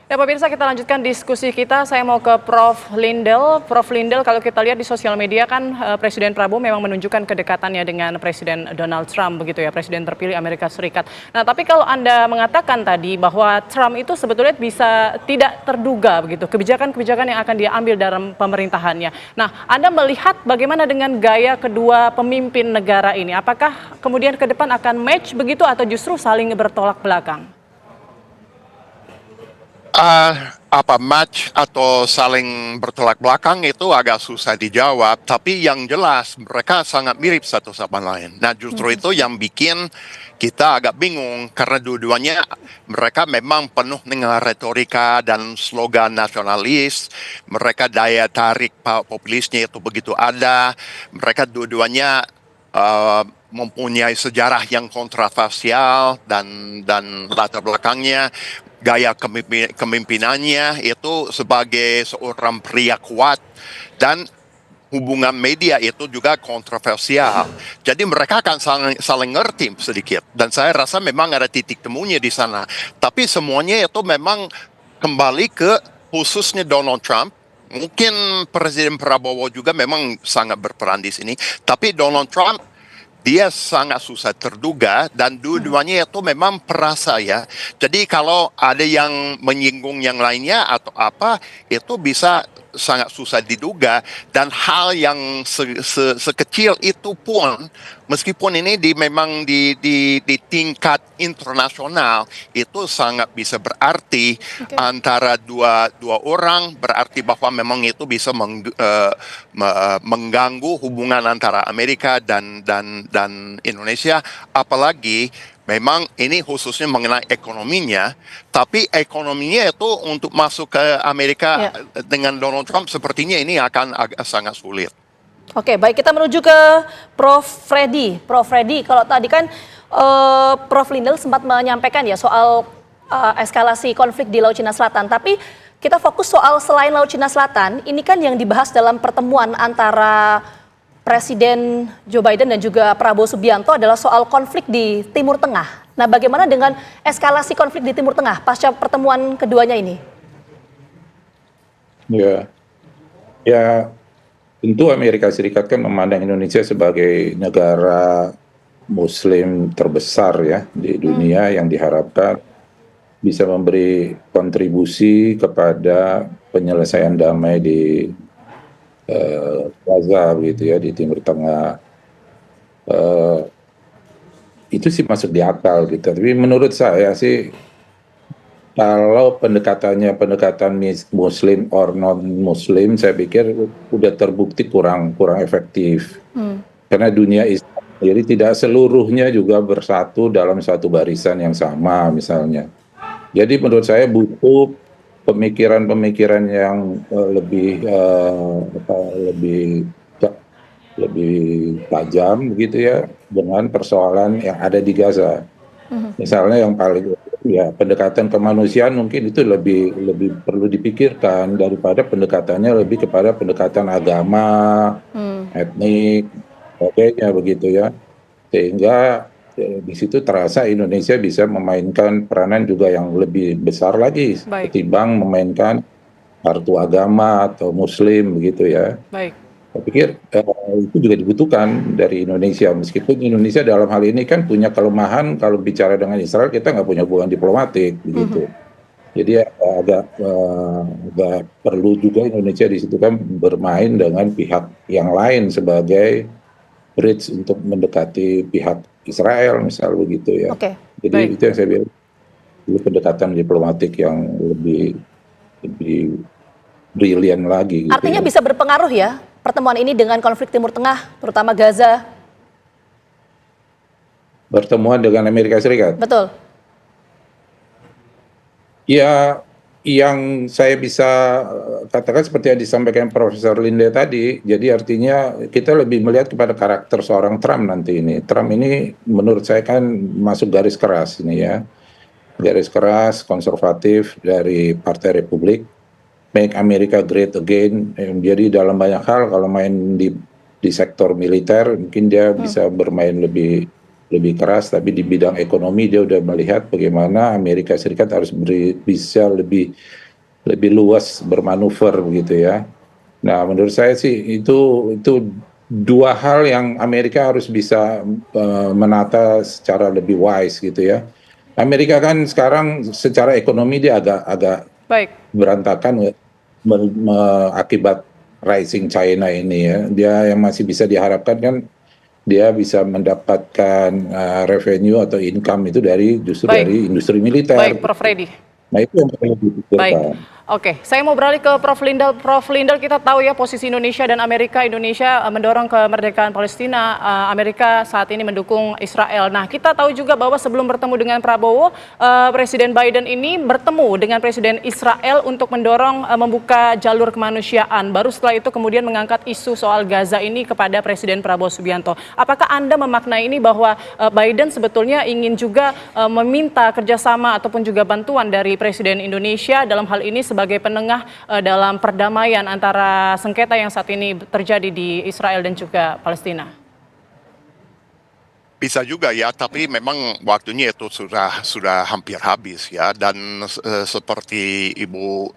Ya pemirsa, kita lanjutkan diskusi kita. Saya mau ke Prof. Lindel. Prof. Lindel, kalau kita lihat di sosial media kan Presiden Prabowo memang menunjukkan kedekatannya dengan Presiden Donald Trump begitu ya, Presiden terpilih Amerika Serikat. Nah, tapi kalau Anda mengatakan tadi bahwa Trump itu sebetulnya bisa tidak terduga begitu, kebijakan-kebijakan yang akan dia ambil dalam pemerintahannya. Nah, Anda melihat bagaimana dengan gaya kedua pemimpin negara ini? Apakah kemudian ke depan akan match begitu atau justru saling bertolak belakang? Apa match atau saling bertolak belakang itu agak susah dijawab, tapi yang jelas mereka sangat mirip satu sama lain. Nah, justru itu yang bikin kita agak bingung karena dua-duanya mereka memang penuh dengan retorika dan slogan nasionalis. Mereka daya tarik populisnya itu begitu ada. Mereka dua-duanya mempunyai sejarah yang kontroversial dan latar belakangnya. Gaya kemimpinannya itu sebagai seorang pria kuat dan hubungan media itu juga kontroversial. Jadi mereka akan saling ngerti sedikit. Dan saya rasa memang ada titik temunya di sana. Tapi semuanya itu memang kembali ke khususnya Donald Trump. Mungkin Presiden Prabowo juga memang sangat berperan di sini. Tapi Donald Trump dia sangat susah terduga dan dua-duanya itu memang perasa ya. Jadi kalau ada yang menyinggung yang lainnya atau apa, itu bisa sangat susah diduga dan hal yang sekecil itu pun meskipun ini memang di tingkat internasional itu sangat bisa berarti antara dua orang, berarti bahwa memang itu bisa mengganggu hubungan antara Amerika dan Indonesia, apalagi memang ini khususnya mengenai ekonominya, tapi ekonominya itu untuk masuk ke Amerika dengan Donald Trump sepertinya ini akan agak sangat sulit. Oke, baik, kita menuju ke Prof. Freddy. Prof. Freddy, kalau tadi kan Prof. Lindel sempat menyampaikan ya soal eskalasi konflik di Laut Cina Selatan, tapi kita fokus soal selain Laut Cina Selatan, ini kan yang dibahas dalam pertemuan antara Presiden Joe Biden dan juga Prabowo Subianto adalah soal konflik di Timur Tengah. Nah, bagaimana dengan eskalasi konflik di Timur Tengah pasca pertemuan keduanya ini? Ya, tentu Amerika Serikat kan memandang Indonesia sebagai negara Muslim terbesar ya di dunia yang diharapkan bisa memberi kontribusi kepada penyelesaian damai di Gaza begitu ya, di Timur Tengah. Itu sih masuk di akal gitu. Tapi menurut saya sih kalau pendekatan Muslim or non Muslim, saya pikir udah terbukti kurang efektif. Karena dunia Islam jadi tidak seluruhnya juga bersatu dalam satu barisan yang sama misalnya. Jadi menurut saya butuh pemikiran yang lebih tajam begitu ya dengan persoalan yang ada di Gaza. Misalnya yang paling ya pendekatan kemanusiaan mungkin itu lebih perlu dipikirkan daripada pendekatannya lebih kepada pendekatan agama, etnik, sebagainya begitu ya. Sehingga di situ terasa Indonesia bisa memainkan peranan juga yang lebih besar lagi ketimbang memainkan kartu agama atau Muslim begitu ya. Saya pikir itu juga dibutuhkan dari Indonesia, meskipun Indonesia dalam hal ini kan punya kelemahan kalau bicara dengan Israel kita nggak punya hubungan diplomatik begitu. Jadi agak perlu juga Indonesia di situ kan bermain dengan pihak yang lain sebagai bridge untuk mendekati pihak Israel misal begitu ya. Jadi itu yang saya bilang pendekatan diplomatik yang lebih brilian lagi. Gitu artinya ya. Bisa berpengaruh ya pertemuan ini dengan konflik Timur Tengah, terutama Gaza. Pertemuan dengan Amerika Serikat. Betul. Ya, yang saya bisa katakan seperti yang disampaikan Profesor Linde tadi, jadi artinya kita lebih melihat kepada karakter seorang Trump nanti ini. Trump ini menurut saya kan masuk garis keras ini ya. Garis keras, konservatif dari Partai Republik. Make America Great Again. Jadi dalam banyak hal kalau main di sektor militer mungkin dia bisa bermain lebih lebih keras, tapi di bidang ekonomi dia udah melihat bagaimana Amerika Serikat harus bisa lebih luas bermanuver begitu ya. Nah, menurut saya sih itu dua hal yang Amerika harus bisa menata secara lebih wise gitu ya. Amerika kan sekarang secara ekonomi dia agak Baik. berantakan akibat rising China ini ya. Dia yang masih bisa diharapkan kan dia bisa mendapatkan revenue atau income itu justru Baik. dari industri militer. Baik, Prof. Freddy. Nah, itu yang perlu dipikirkan. Baik, oke. Saya mau beralih ke Prof. Lindel. Prof. Lindel, kita tahu ya posisi Indonesia dan Amerika. Indonesia mendorong kemerdekaan Palestina, Amerika saat ini mendukung Israel. Nah, kita tahu juga bahwa sebelum bertemu dengan Prabowo, Presiden Biden ini bertemu dengan Presiden Israel untuk mendorong membuka jalur kemanusiaan. Baru setelah itu kemudian mengangkat isu soal Gaza ini kepada Presiden Prabowo Subianto. Apakah Anda memaknai ini bahwa Biden sebetulnya ingin juga meminta kerjasama ataupun juga bantuan dari Presiden Indonesia dalam hal ini sebagai penengah dalam perdamaian antara sengketa yang saat ini terjadi di Israel dan juga Palestina? Bisa juga ya, tapi memang waktunya itu sudah hampir habis ya. Dan seperti Ibu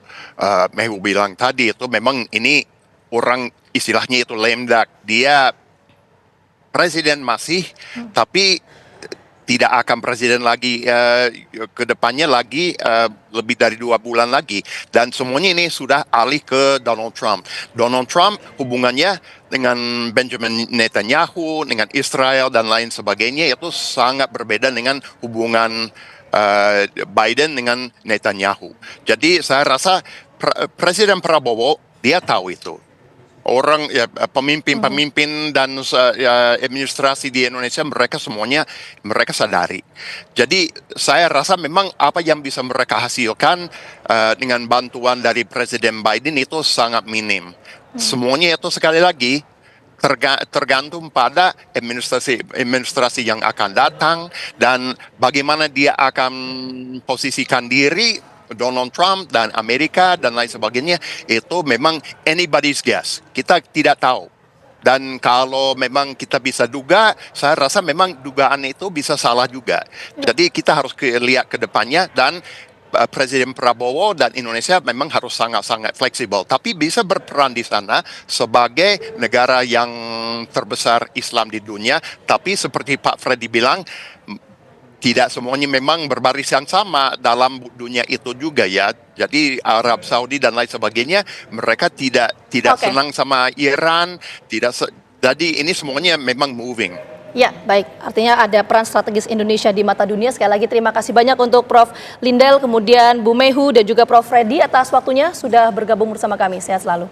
Mehu bilang tadi, itu memang ini orang istilahnya itu lemdak. Dia presiden masih, tapi tidak akan presiden lagi ke depannya lagi lebih dari 2 bulan lagi. Dan semuanya ini sudah alih ke Donald Trump. Donald Trump hubungannya dengan Benjamin Netanyahu, dengan Israel dan lain sebagainya itu sangat berbeda dengan hubungan Biden dengan Netanyahu. Jadi saya rasa Presiden Prabowo dia tahu itu. Orang ya, pemimpin-pemimpin dan administrasi di Indonesia mereka sadari. Jadi saya rasa memang apa yang bisa mereka hasilkan dengan bantuan dari Presiden Biden itu sangat minim. Semuanya itu sekali lagi tergantung pada administrasi yang akan datang dan bagaimana dia akan posisikan diri. Donald Trump dan Amerika dan lain sebagainya itu memang anybody's guess. Kita tidak tahu. Dan kalau memang kita bisa duga, saya rasa memang dugaan itu bisa salah juga. Jadi kita harus lihat ke depannya dan Presiden Prabowo dan Indonesia memang harus sangat-sangat fleksibel. Tapi bisa berperan di sana sebagai negara yang terbesar Islam di dunia. Tapi seperti Pak Freddy bilang, tidak semuanya memang berbaris yang sama dalam dunia itu juga ya. Jadi Arab Saudi dan lain sebagainya mereka tidak senang sama Iran, jadi ini semuanya memang moving. Ya, baik. Artinya ada peran strategis Indonesia di mata dunia. Sekali lagi terima kasih banyak untuk Prof. Lindel, kemudian Bu Mehu dan juga Prof. Freddy atas waktunya sudah bergabung bersama kami. Sehat selalu.